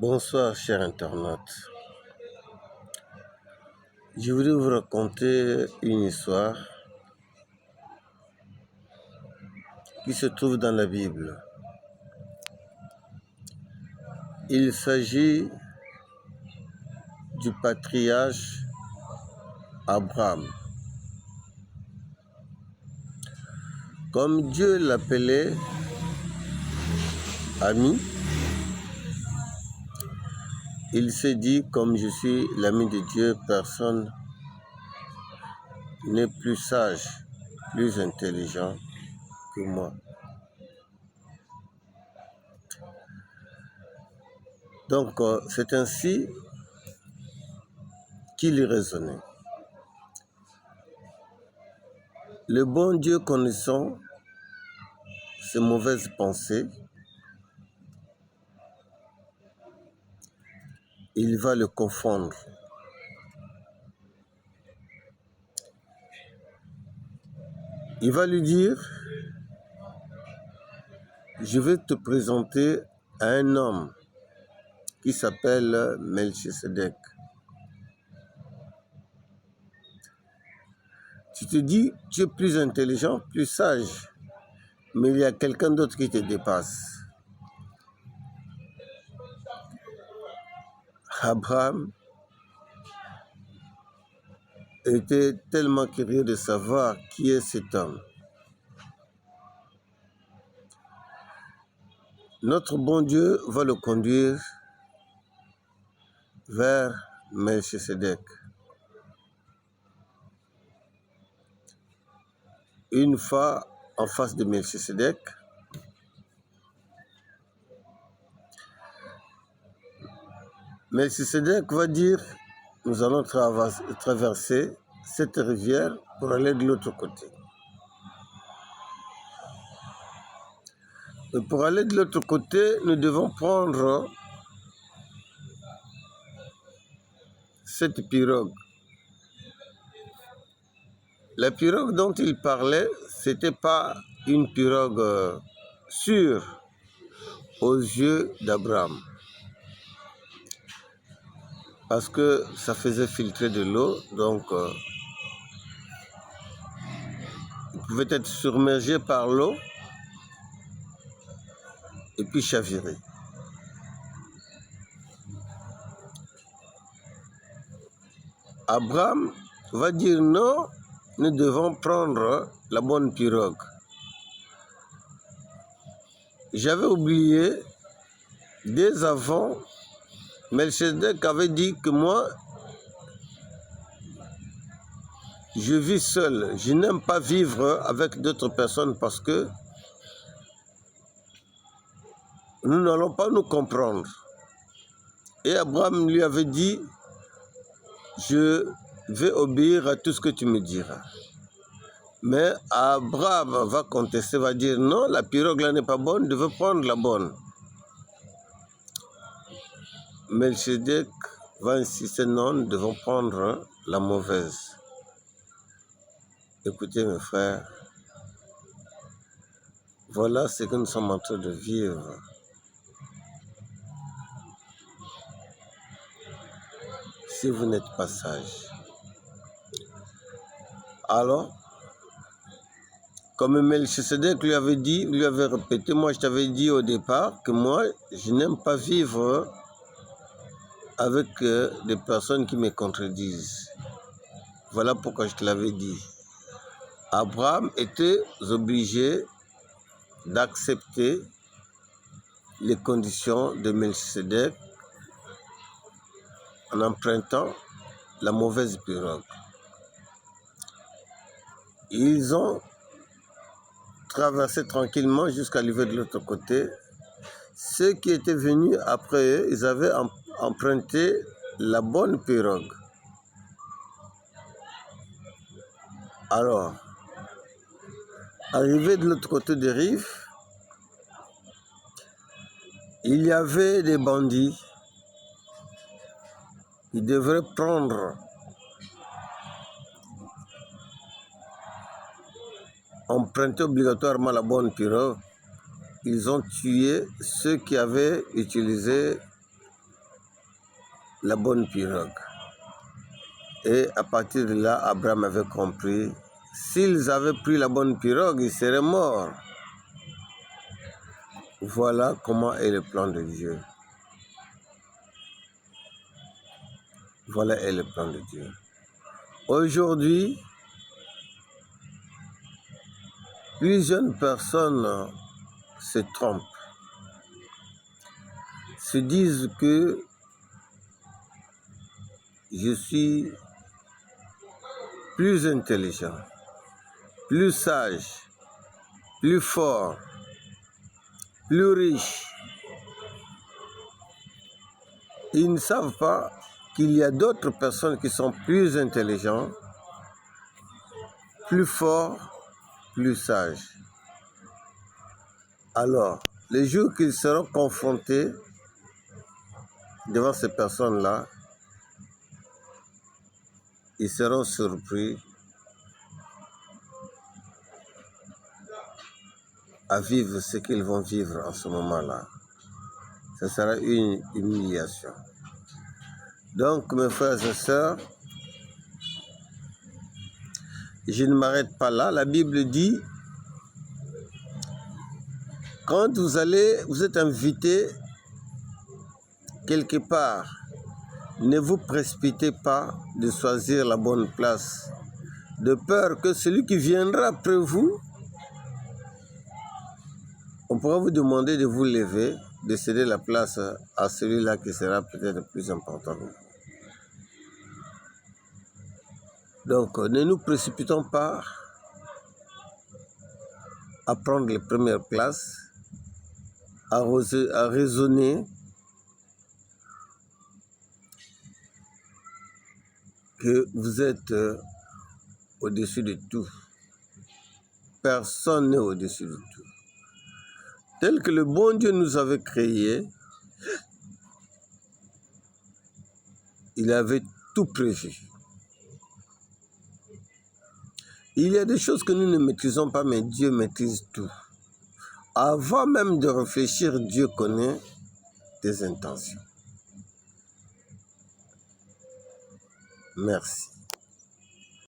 Bonsoir, chers internautes. Je voudrais vous raconter une histoire qui se trouve dans la Bible. Il s'agit du patriarche Abraham. Comme Dieu l'appelait ami, il s'est dit, comme je suis l'ami de Dieu, personne n'est plus sage, plus intelligent que moi. Donc, c'est ainsi qu'il raisonnait. Le bon Dieu connaissant ses mauvaises pensées, il va le confondre. Il va lui dire, je vais te présenter à un homme qui s'appelle Melchisedec. Tu te dis, tu es plus intelligent, plus sage, mais il y a quelqu'un d'autre qui te dépasse. Abraham était tellement curieux de savoir qui est cet homme. Notre bon Dieu va le conduire vers Melchisedec. Une fois en face de Melchisedec, Melchisedec va dire, nous allons traverser cette rivière pour aller de l'autre côté. Et pour aller de l'autre côté, nous devons prendre cette pirogue. La pirogue dont il parlait, ce n'était pas une pirogue sûre aux yeux d'Abraham. Parce que ça faisait filtrer de l'eau, donc il pouvait être submergé par l'eau et puis chavirer. Abraham va dire non, nous devons prendre la bonne pirogue. J'avais oublié, dès avant, Melchisedec avait dit que moi, je vis seul. Je n'aime pas vivre avec d'autres personnes parce que nous n'allons pas nous comprendre. Et Abraham lui avait dit, je vais obéir à tout ce que tu me diras. Mais Abraham va contester, va dire non, la pirogue là n'est pas bonne, je veux prendre la bonne. Melchisedec va insister, non, nous devons prendre la mauvaise. Écoutez mes frères, voilà ce que nous sommes en train de vivre. Si vous n'êtes pas sage. Alors, comme Melchisedec lui avait dit, lui avait répété, moi je t'avais dit au départ que moi, je n'aime pas vivre avec des personnes qui me contredisent. Voilà pourquoi je te l'avais dit. Abraham était obligé d'accepter les conditions de Melchisedec en empruntant la mauvaise pirogue. Ils ont traversé tranquillement jusqu'à arriver de l'autre côté. Ceux qui étaient venus après eux, ils avaient emprunté la bonne pirogue. Alors, arrivé de l'autre côté des rives, il y avait des bandits. Ils devraient prendre emprunter obligatoirement la bonne pirogue. Ils ont tué ceux qui avaient utilisé la bonne pirogue. Et à partir de là, Abraham avait compris, s'ils avaient pris la bonne pirogue, ils seraient morts. Voilà comment est le plan de Dieu. Voilà est le plan de Dieu. Aujourd'hui, plusieurs personnes se trompent, se disent que je suis plus intelligent, plus sage, plus fort, plus riche. Ils ne savent pas qu'il y a d'autres personnes qui sont plus intelligentes, plus forts, plus sages. Alors, les jours qu'ils seront confrontés devant ces personnes-là, ils seront surpris à vivre ce qu'ils vont vivre en ce moment-là. Ce sera une humiliation. Donc, mes frères et sœurs, je ne m'arrête pas là. La Bible dit, quand vous êtes invité quelque part, ne vous précipitez pas de choisir la bonne place, de peur que celui qui viendra après vous, on pourra vous demander de vous lever, de céder la place à celui-là qui sera peut-être plus important. Donc, ne nous précipitons pas à prendre les premières places, à raisonner que vous êtes au-dessus de tout. Personne n'est au-dessus de tout. Tel que le bon Dieu nous avait créés, il avait tout prévu. Il y a des choses que nous ne maîtrisons pas, mais Dieu maîtrise tout. Avant même de réfléchir, Dieu connaît tes intentions. Merci.